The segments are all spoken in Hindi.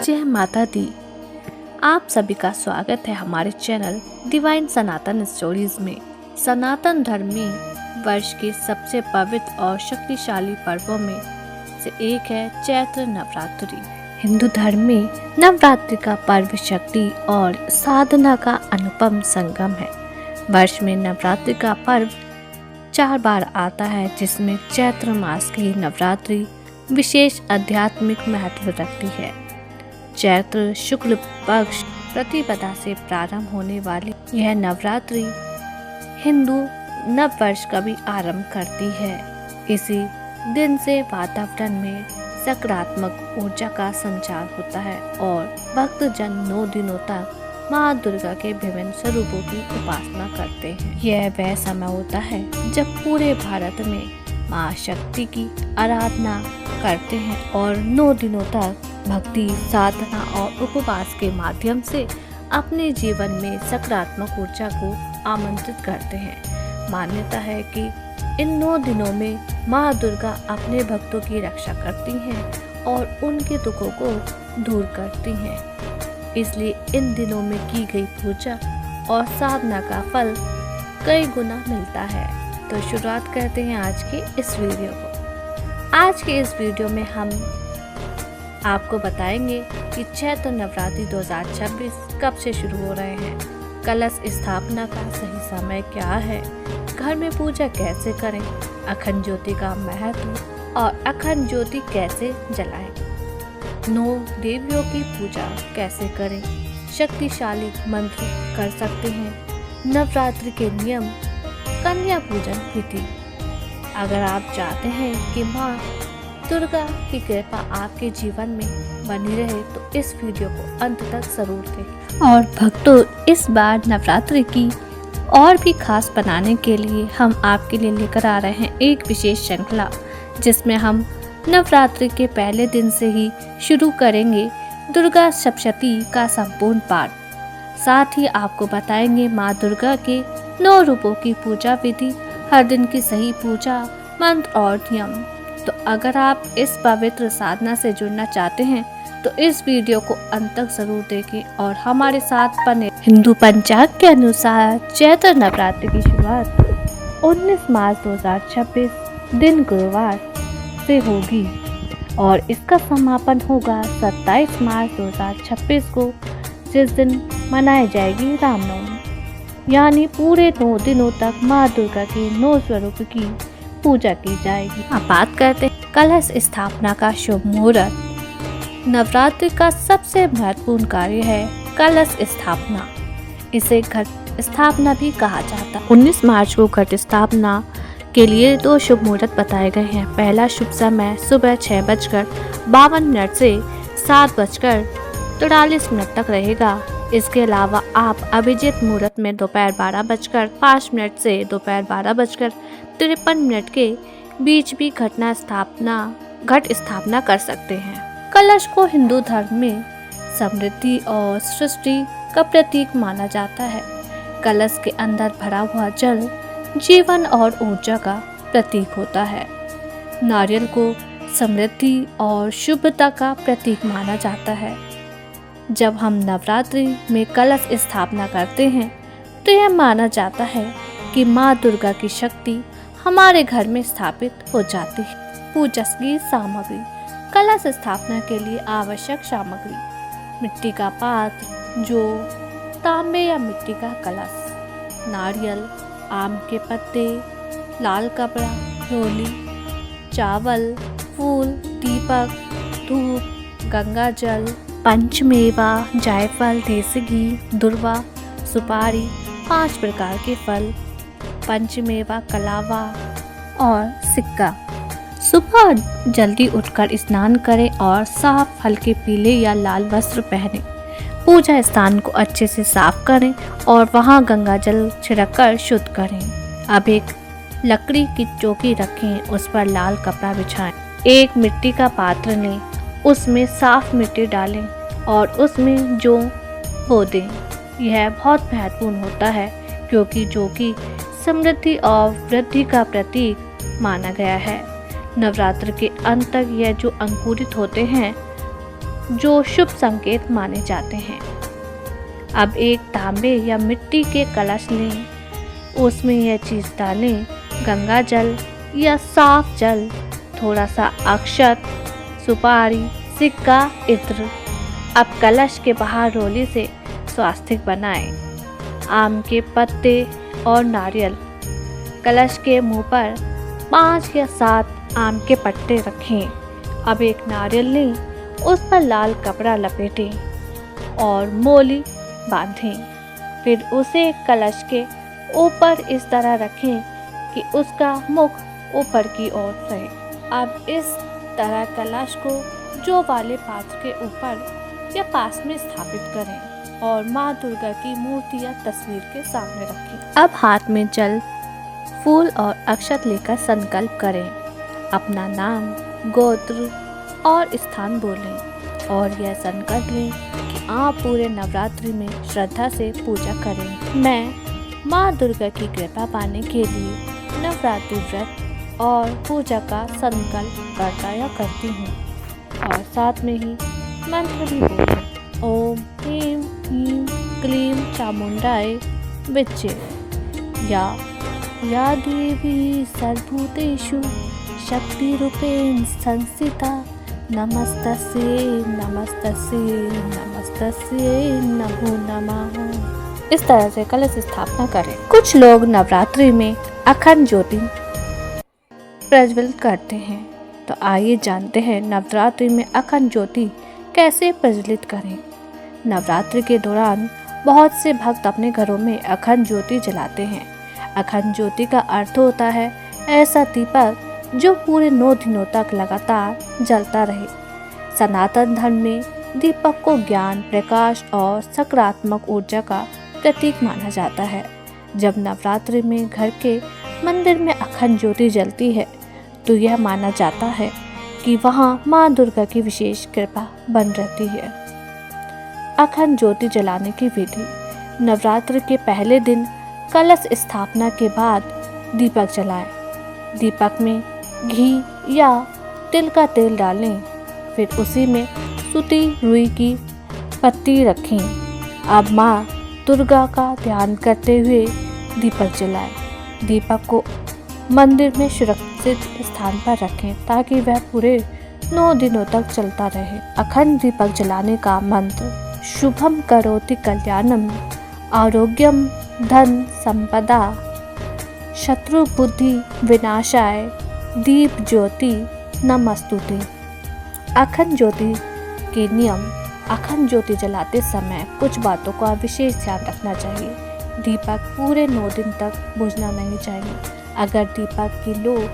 जय माता दी। आप सभी का स्वागत है हमारे चैनल डिवाइन सनातन स्टोरीज में। सनातन धर्म में वर्ष के सबसे पवित्र और शक्तिशाली पर्वों में से एक है चैत्र नवरात्रि। हिंदू धर्म में नवरात्रि का पर्व शक्ति और साधना का अनुपम संगम है। वर्ष में नवरात्रि का पर्व 4 बार आता है, जिसमें चैत्र मास की नवरात्रि विशेष आध्यात्मिक महत्व रखती है। चैत्र शुक्ल पक्ष प्रतिपदा से प्रारंभ होने वाली यह नवरात्रि हिंदू नव वर्ष का भी आरंभ करती है। इसी दिन से वातावरण में सकारात्मक ऊर्जा का संचार होता है और भक्तजन 9 दिनों तक माँ दुर्गा के विभिन्न स्वरूपों की उपासना करते हैं। यह वह समय होता है जब पूरे भारत में माँ शक्ति की आराधना करते हैं और 9 दिनों तक भक्ति, साधना और उपवास के माध्यम से अपने जीवन में सकारात्मक ऊर्जा को आमंत्रित करते हैं। मान्यता है कि इन 9 दिनों में माँ दुर्गा अपने भक्तों की रक्षा करती हैं और उनके दुखों को दूर करती हैं। इसलिए इन दिनों में की गई पूजा और साधना का फल कई गुना मिलता है। तो शुरुआत करते हैं आज के इस वीडियो को। आज के इस वीडियो में हम आपको बताएंगे कि चैत्र नवरात्रि 2026 कब से शुरू हो रहे हैं, कलश स्थापना का सही समय क्या है, घर में पूजा कैसे करें, अखंड ज्योति का महत्व और अखंड ज्योति कैसे जलाएं, 9 देवियों की पूजा कैसे करें, शक्तिशाली मंत्र कर सकते हैं, नवरात्रि के नियम, कन्या पूजन विधि। अगर आप चाहते हैं कि माँ दुर्गा की कृपा आपके जीवन में बनी रहे तो इस वीडियो को अंत तक जरूर देखें। और भक्तों, इस बार नवरात्रि की और भी खास बनाने के लिए हम आपके लिए लेकर आ रहे हैं एक विशेष श्रृंखला, जिसमें हम नवरात्रि के पहले दिन से ही शुरू करेंगे दुर्गा सप्तशती का संपूर्ण पाठ। साथ ही आपको बताएंगे माँ दुर्गा के 9 रूपों की पूजा विधि, हर दिन की सही पूजा मंत्र और नियम। तो अगर आप इस पवित्र साधना से जुड़ना चाहते हैं तो इस वीडियो को अंत तक जरूर देखें और हमारे साथ बने। हिंदू पंचांग के अनुसार चैत्र नवरात्रि की शुरुआत 19 मार्च 2026 दिन गुरुवार से होगी और इसका समापन होगा 27 मार्च 2026 को, जिस दिन मनाई जाएगी रामनवमी। यानी पूरे 9 दिनों तक माँ दुर्गा के 9 स्वरूप की पूजा की जाएगी। अब बात करते हैं कलश स्थापना का शुभ मुहूर्त। नवरात्रि का सबसे महत्वपूर्ण कार्य है कलश स्थापना। इसे घट स्थापना भी कहा जाता है। 19 मार्च को घट स्थापना के लिए 2 शुभ मुहूर्त बताए गए हैं। पहला शुभ समय सुबह 6:52 से 7:43 तक रहेगा। इसके अलावा आप अभिजित मुहूर्त में दोपहर 12:05 से दोपहर 12:53 के बीच भी घट स्थापना कर सकते हैं। कलश को हिंदू धर्म में समृद्धि और सृष्टि का प्रतीक माना जाता है। कलश के अंदर भरा हुआ जल जीवन और ऊर्जा का प्रतीक होता है। नारियल को समृद्धि और शुभता का प्रतीक माना जाता है। जब हम नवरात्रि में कलश स्थापना करते हैं तो यह माना जाता है कि माँ दुर्गा की शक्ति हमारे घर में स्थापित हो जाती है। पूजा की सामग्री। कलश स्थापना के लिए आवश्यक सामग्री: मिट्टी का पात्र, जो तांबे या मिट्टी का कलश, नारियल, आम के पत्ते, लाल कपड़ा, रोली, चावल, फूल, दीपक, धूप, गंगा जल, पंचमेवा, जायफल, देसी घी, दुर्वा, सुपारी, 5 प्रकार के फल, पंचमेवा, कलावा और सिक्का। सुबह जल्दी उठकर स्नान करें और साफ हल्के पीले या लाल वस्त्र पहनें। पूजा स्थान को अच्छे से साफ करें और वहां गंगा जल छिड़ककर शुद्ध करें। अब एक लकड़ी की चौकी रखें, उस पर लाल कपड़ा बिछाएं। एक मिट्टी का पात्र लें, उसमें साफ मिट्टी डालें और उसमें जौ बो दें। यह बहुत महत्वपूर्ण होता है क्योंकि जौ की समृद्धि और वृद्धि का प्रतीक माना गया है। नवरात्र के अंत तक यह जो अंकुरित होते हैं जो शुभ संकेत माने जाते हैं। अब एक तांबे या मिट्टी के कलश लें, उसमें यह चीज़ डालें, गंगा जल या साफ जल, थोड़ा सा अक्षत, सुपारी, सिक्का, इत्र। अब कलश के बाहर रोली से स्वास्तिक बनाएं। आम के पत्ते और नारियल। कलश के मुंह पर 5 या 7 आम के पत्ते रखें। अब एक नारियल लें, उस पर लाल कपड़ा लपेटें और मोली बांधें। फिर उसे कलश के ऊपर इस तरह रखें कि उसका मुख ऊपर की ओर रहे। अब इस तरह कलश को जो वाले पात्र के ऊपर या पास में स्थापित करें और माँ दुर्गा की मूर्ति या तस्वीर के सामने रखें। अब हाथ में जल, फूल और अक्षत लेकर संकल्प करें। अपना नाम, गोत्र और स्थान बोलें और यह संकल्प लें कि आप पूरे नवरात्रि में श्रद्धा से पूजा करें। मैं माँ दुर्गा की कृपा पाने के लिए नवरात्रि व्रत और पूजा का संकल्प करता या करती हूँ और साथ में ही मंत्र भी बोलें। ओम ह्रीं ह्रीं क्लीं चामुंडाय विच्चे या देवी सर्वभूतेषु शक्तिरूपेण संस्थिता नमस्तस्यै नमस्तस्यै नमस्तस्यै नमो नमः। इस तरह से कलश स्थापना करें। कुछ लोग नवरात्रि में अखंड ज्योति प्रज्वलित करते हैं, तो आइए जानते हैं नवरात्रि में अखंड ज्योति कैसे प्रज्वलित करें। नवरात्रि के दौरान बहुत से भक्त अपने घरों में अखंड ज्योति जलाते हैं। अखंड ज्योति का अर्थ होता है ऐसा दीपक जो पूरे 9 दिनों तक लगातार जलता रहे। सनातन धर्म में दीपक को ज्ञान, प्रकाश और सकारात्मक ऊर्जा का प्रतीक माना जाता है। जब नवरात्रि में घर के मंदिर में अखंड ज्योति जलती है तो यह माना जाता है कि वहाँ माँ दुर्गा की विशेष कृपा बन रहती है। अखंड ज्योति जलाने की विधि। नवरात्रि के पहले दिन कलश स्थापना के बाद दीपक जलाएं। दीपक में घी या तिल का तेल डालें, फिर उसी में सूती रुई की पत्ती रखें। अब माँ दुर्गा का ध्यान करते हुए दीपक जलाएं। दीपक को मंदिर में सुरक्षित स्थान पर रखें ताकि वह पूरे 9 दिनों तक चलता रहे। अखंड दीपक जलाने का मंत्र। शुभम करोति कल्याणम, आरोग्यम धन संपदा, शत्रु बुद्धि विनाशाय, दीप ज्योति नमस्तुते। अखंड ज्योति के नियम। अखंड ज्योति जलाते समय कुछ बातों का विशेष ध्यान रखना चाहिए। दीपक पूरे 9 दिन तक बुझना नहीं चाहिए। अगर दीपक की लो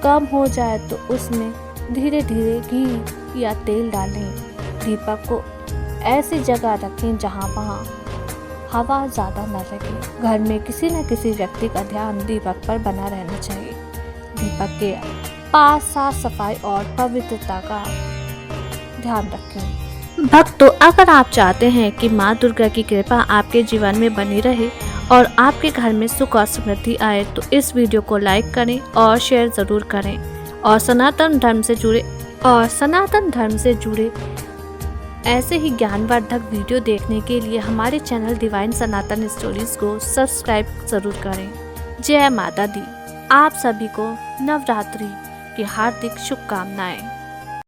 कम हो जाए तो उसमें धीरे धीरे घी या तेल डालें। दीपक को ऐसी जगह रखें जहां वहां हवा ज़्यादा न लगे। घर में किसी न किसी व्यक्ति का ध्यान दीपक पर बना रहना चाहिए। दीपक के पास साफ सफाई और पवित्रता का ध्यान रखें। भक्तों, अगर आप चाहते हैं कि माँ दुर्गा की कृपा आपके जीवन में बनी रहे और आपके घर में सुख और समृद्धि आए तो इस वीडियो को लाइक करें और शेयर ज़रूर करें। और सनातन धर्म से जुड़े ऐसे ही ज्ञानवर्धक वीडियो देखने के लिए हमारे चैनल डिवाइन सनातन स्टोरीज को सब्सक्राइब ज़रूर करें। जय माता दी। आप सभी को नवरात्रि की हार्दिक शुभकामनाएं।